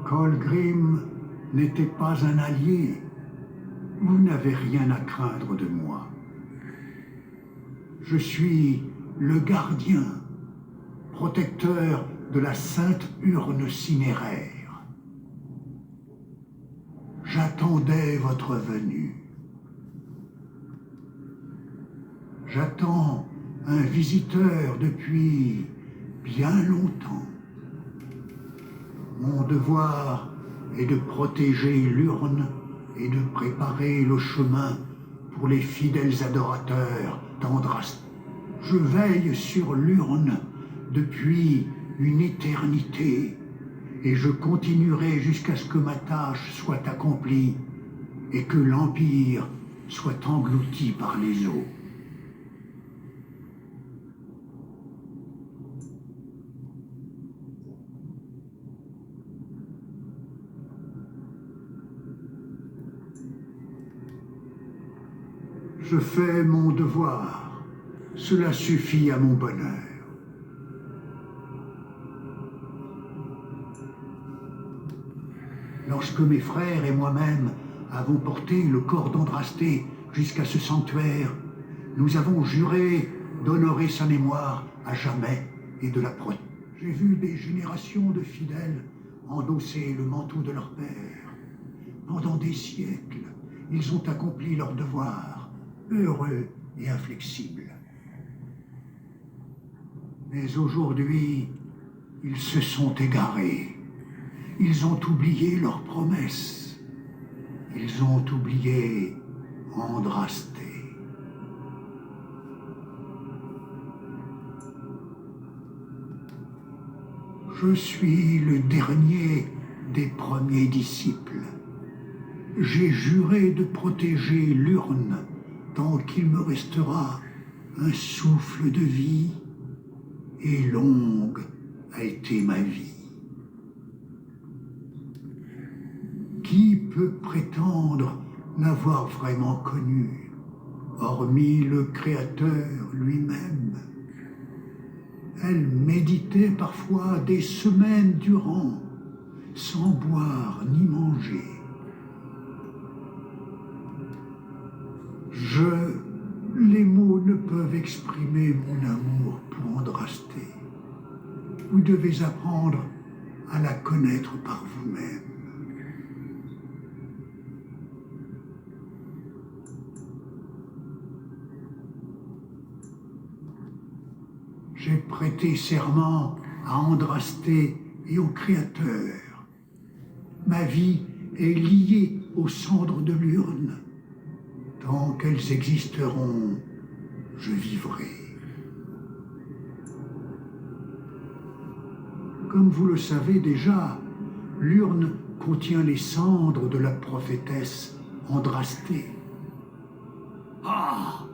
Kolgrim n'était pas un allié. Vous n'avez rien à craindre de moi. Je suis le gardien, protecteur de la sainte urne cinéraire. J'attendais votre venue. J'attends un visiteur depuis bien longtemps. Mon devoir est de protéger l'urne et de préparer le chemin pour les fidèles adorateurs d'Andraste. Je veille sur l'urne depuis une éternité et je continuerai jusqu'à ce que ma tâche soit accomplie et que l'Empire soit englouti par les eaux. Je fais mon devoir. Cela suffit à mon bonheur. Lorsque mes frères et moi-même avons porté le corps d'Andrasté jusqu'à ce sanctuaire, nous avons juré d'honorer sa mémoire à jamais et de la protéger. J'ai vu des générations de fidèles endosser le manteau de leur père. Pendant des siècles, ils ont accompli leur devoir, heureux et inflexibles. Mais aujourd'hui, ils se sont égarés. Ils ont oublié leurs promesses. Ils ont oublié Andrasté. Je suis le dernier des premiers disciples. J'ai juré de protéger l'urne tant qu'il me restera un souffle de vie, et longue a été ma vie. Qui peut prétendre l'avoir vraiment connu, hormis le Créateur lui-même? Elle méditait parfois des semaines durant, sans boire ni manger. Les mots ne peuvent exprimer mon amour pour Andrasté. Vous devez apprendre à la connaître par vous-même. J'ai prêté serment à Andrasté et au Créateur. Ma vie est liée aux cendres de l'urne. Tant qu'elles existeront, je vivrai. Comme vous le savez déjà, l'urne contient les cendres de la prophétesse Andrasté. Ah,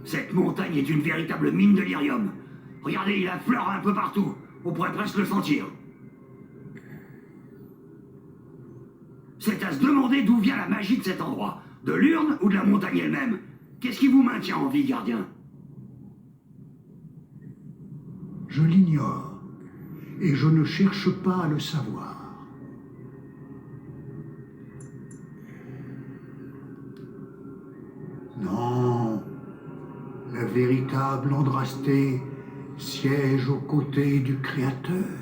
cette montagne est une véritable mine de lyrium. Regardez, il affleure un peu partout. On pourrait presque le sentir. C'est à se demander d'où vient la magie de cet endroit. De l'urne ou de la montagne elle-même? Qu'est-ce qui vous maintient en vie, gardien? Je l'ignore, et je ne cherche pas à le savoir. Non, la véritable Andrasté siège aux côtés du Créateur.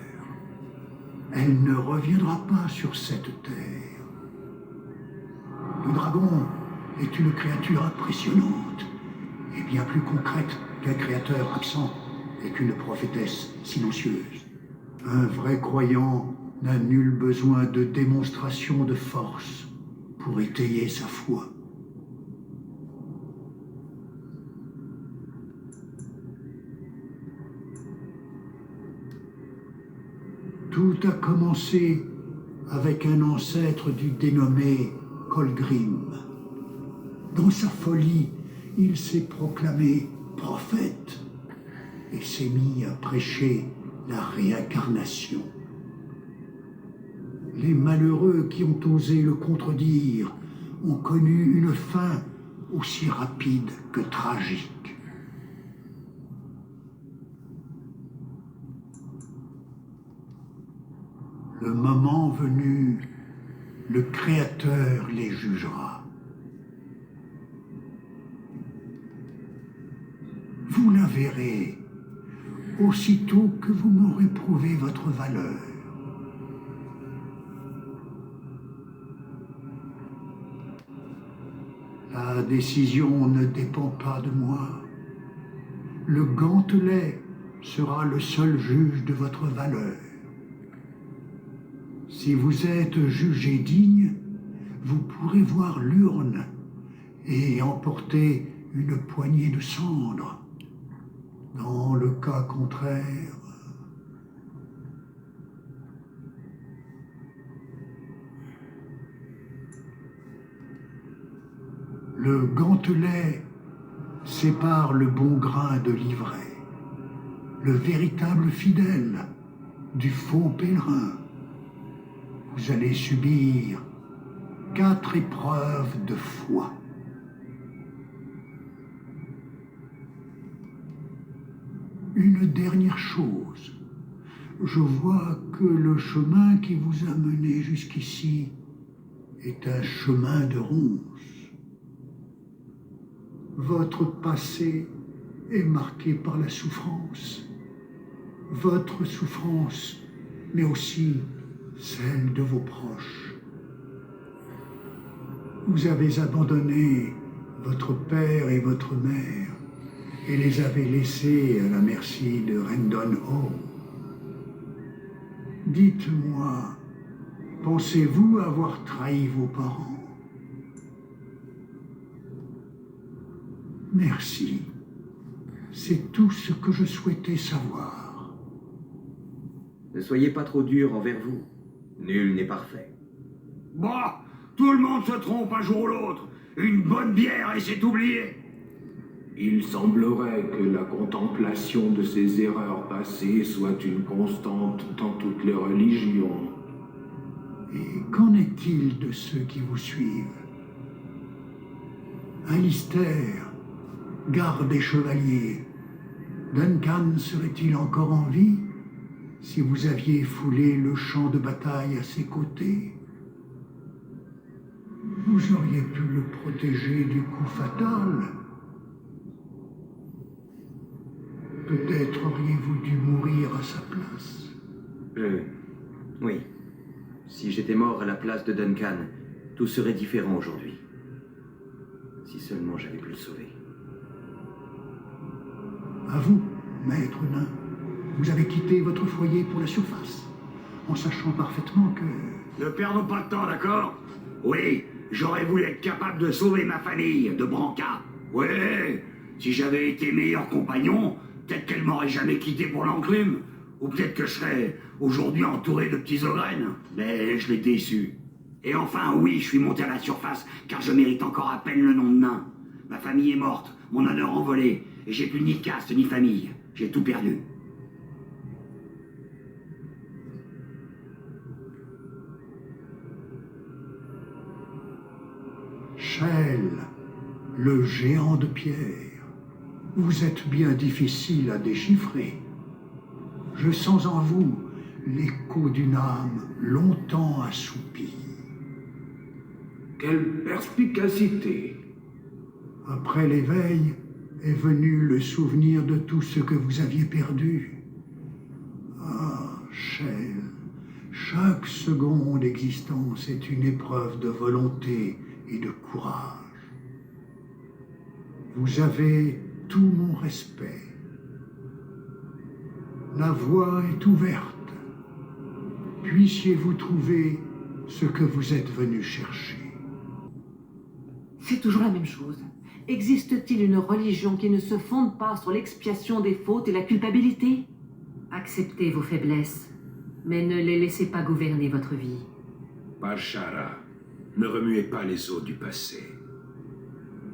Elle ne reviendra pas sur cette terre. Le dragon est une créature impressionnante et bien plus concrète qu'un créateur absent et qu'une prophétesse silencieuse. Un vrai croyant n'a nul besoin de démonstration de force pour étayer sa foi. Tout a commencé avec un ancêtre du dénommé Kolgrim. Dans sa folie, il s'est proclamé prophète et s'est mis à prêcher la réincarnation. Les malheureux qui ont osé le contredire ont connu une fin aussi rapide que tragique. Le moment venu, le Créateur les jugera. Vous la verrez aussitôt que vous m'aurez prouvé votre valeur. La décision ne dépend pas de moi. Le gantelet sera le seul juge de votre valeur. Si vous êtes jugé digne, vous pourrez voir l'urne et emporter une poignée de cendres. Dans le cas contraire... Le gantelet sépare le bon grain de l'ivraie, le véritable fidèle du faux pèlerin. Vous allez subir 4 épreuves de foi. Une dernière chose. Je vois que le chemin qui vous a mené jusqu'ici est un chemin de ronces. Votre passé est marqué par la souffrance. Votre souffrance, mais aussi celle de vos proches. Vous avez abandonné votre père et votre mère et les avez laissés à la merci de Rendon Hall. Dites-moi, pensez-vous avoir trahi vos parents? Merci. C'est tout ce que je souhaitais savoir. Ne soyez pas trop dur envers vous. Nul n'est parfait. Bah, tout le monde se trompe un jour ou l'autre. Une bonne bière et c'est oublié. Il semblerait que la contemplation de ces erreurs passées soit une constante dans toutes les religions. Et qu'en est-il de ceux qui vous suivent? Alistair, garde des chevaliers, Duncan serait-il encore en vie si vous aviez foulé le champ de bataille à ses côtés? Vous auriez pu le protéger du coup fatal. Peut-être auriez-vous dû mourir à sa place. Oui. Si j'étais mort à la place de Duncan, tout serait différent aujourd'hui. Si seulement j'avais pu le sauver. À vous, maître nain. Vous avez quitté votre foyer pour la surface, en sachant parfaitement que... Ne perdons pas de temps, d'accord? Oui, j'aurais voulu être capable de sauver ma famille de Branca. Ouais, si j'avais été meilleur compagnon, peut-être qu'elle m'aurait jamais quitté pour l'enclume. Ou peut-être que je serais aujourd'hui entouré de petits ogrennes. Mais je l'ai déçu. Et enfin, oui, je suis monté à la surface, car je mérite encore à peine le nom de nain. Ma famille est morte, mon honneur envolé, et j'ai plus ni caste ni famille. J'ai tout perdu. Shell, le géant de pierre. Vous êtes bien difficile à déchiffrer. Je sens en vous l'écho d'une âme longtemps assoupie. Quelle perspicacité! Après l'éveil est venu le souvenir de tout ce que vous aviez perdu. Ah, Shell, chaque seconde d'existence est une épreuve de volonté et de courage. Vous avez tout mon respect. La voie est ouverte. Puissiez-vous trouver ce que vous êtes venu chercher. C'est toujours la même chose. Existe-t-il une religion qui ne se fonde pas sur l'expiation des fautes et la culpabilité? Acceptez vos faiblesses, mais ne les laissez pas gouverner votre vie. Bashara, ne remuez pas les eaux du passé.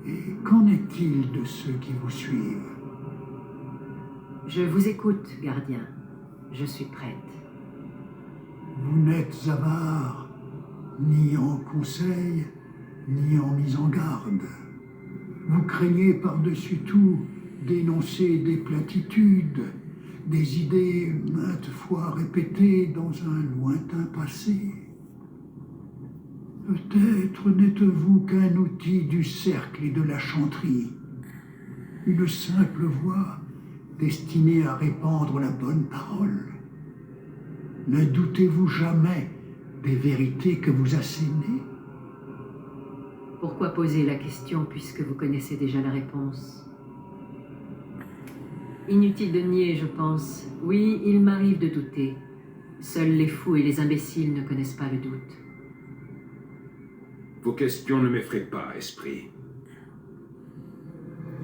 Et qu'en est-il de ceux qui vous suivent? Je vous écoute, gardien. Je suis prête. Vous n'êtes avare, ni en conseil, ni en mise en garde. Vous craignez par-dessus tout d'énoncer des platitudes, des idées maintes fois répétées dans un lointain passé. Peut-être n'êtes-vous qu'un outil du cercle et de la chanterie, une simple voix destinée à répandre la bonne parole. Ne doutez-vous jamais des vérités que vous assénez? Pourquoi poser la question puisque vous connaissez déjà la réponse? Inutile de nier, je pense. Oui, il m'arrive de douter. Seuls les fous et les imbéciles ne connaissent pas le doute. Vos questions ne m'effraient pas, esprit.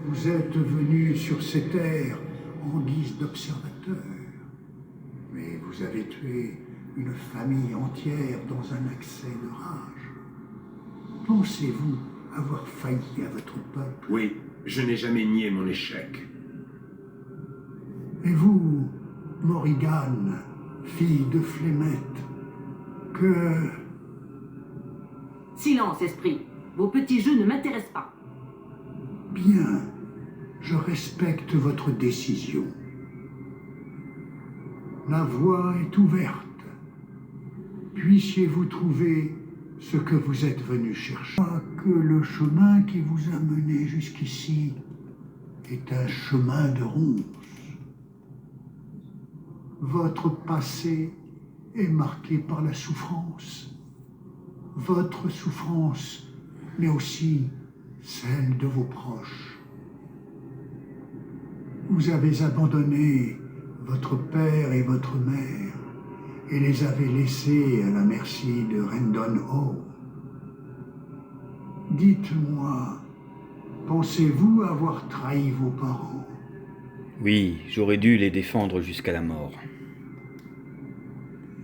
Vous êtes venu sur ces terres en guise d'observateur, mais vous avez tué une famille entière dans un accès de rage. Pensez-vous avoir failli à votre peuple? Oui, je n'ai jamais nié mon échec. Et vous, Morrigan, fille de Flémette, que... Silence, esprit. Vos petits jeux ne m'intéressent pas. Bien, je respecte votre décision. La voie est ouverte. Puissiez-vous trouver ce que vous êtes venu chercher. Que le chemin qui vous a mené jusqu'ici est un chemin de ronces. Votre passé est marqué par la souffrance. Votre souffrance, mais aussi celle de vos proches. Vous avez abandonné votre père et votre mère et les avez laissés à la merci de Rendon Hall. Dites-moi, pensez-vous avoir trahi vos parents? Oui, j'aurais dû les défendre jusqu'à la mort.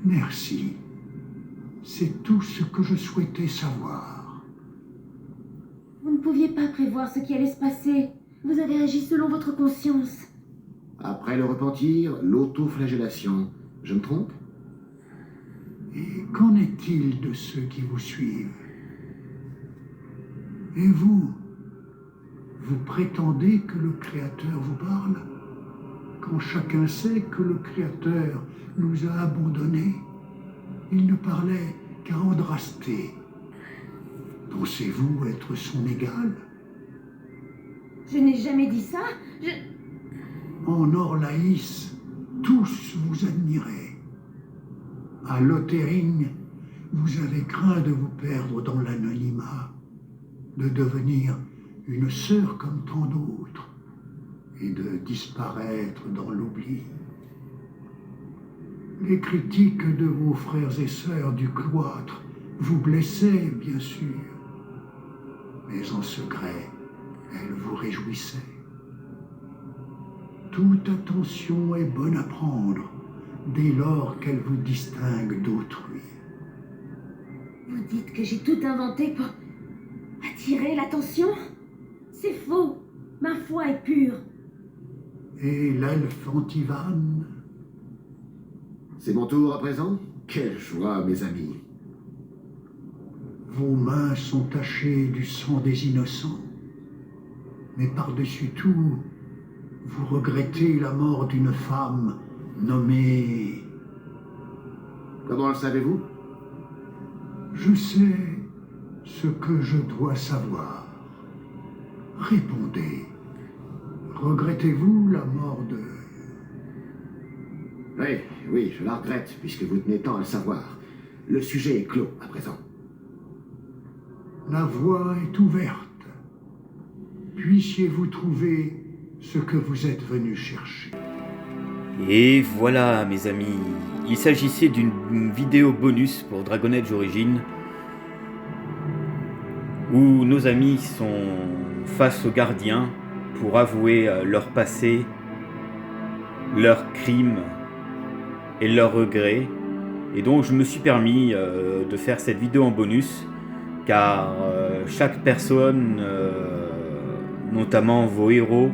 Merci. C'est tout ce que je souhaitais savoir. Vous ne pouviez pas prévoir ce qui allait se passer. Vous avez agi selon votre conscience. Après le repentir, l'autoflagellation. Je me trompe? Et qu'en est-il de ceux qui vous suivent? Et vous? Vous prétendez que le Créateur vous parle? Quand chacun sait que le Créateur nous a abandonnés, il ne parlait qu'à Andrasté. Pensez-vous être son égal? Je n'ai jamais dit ça. En Orlaïs, tous vous admiraient. À Lothering, vous avez craint de vous perdre dans l'anonymat, de devenir une sœur comme tant d'autres, et de disparaître dans l'oubli. Les critiques de vos frères et sœurs du cloître vous blessaient, bien sûr, mais en secret, elles vous réjouissaient. Toute attention est bonne à prendre, dès lors qu'elle vous distingue d'autrui. Vous dites que j'ai tout inventé pour attirer l'attention? C'est faux. Ma foi est pure. Et l'elfe Antivan? C'est mon tour à présent? Quelle joie, mes amis. Vos mains sont tachées du sang des innocents. Mais par-dessus tout, vous regrettez la mort d'une femme nommée... Comment le savez-vous? Je sais ce que je dois savoir. Répondez. Regrettez-vous la mort de... Oui, je la regrette, puisque vous tenez tant à le savoir. Le sujet est clos, à présent. La voie est ouverte. Puissiez-vous trouver ce que vous êtes venu chercher. Et voilà, mes amis, il s'agissait d'une vidéo bonus pour Dragon Age Origins, où nos amis sont face aux gardiens pour avouer leur passé, leurs crimes et leurs regrets. Et donc je me suis permis de faire cette vidéo en bonus, car chaque personne, notamment vos héros,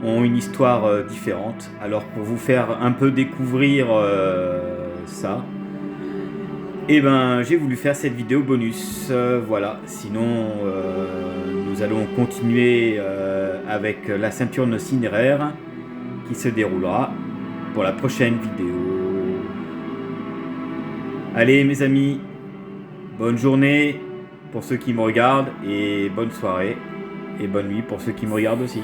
ont une histoire différente. Alors pour vous faire un peu découvrir ça, et ben j'ai voulu faire cette vidéo bonus. Voilà, sinon nous allons continuer avec la ceinture nocinéraire qui se déroulera pour la prochaine vidéo. Allez mes amis, bonne journée pour ceux qui me regardent et bonne soirée et bonne nuit pour ceux qui me regardent aussi.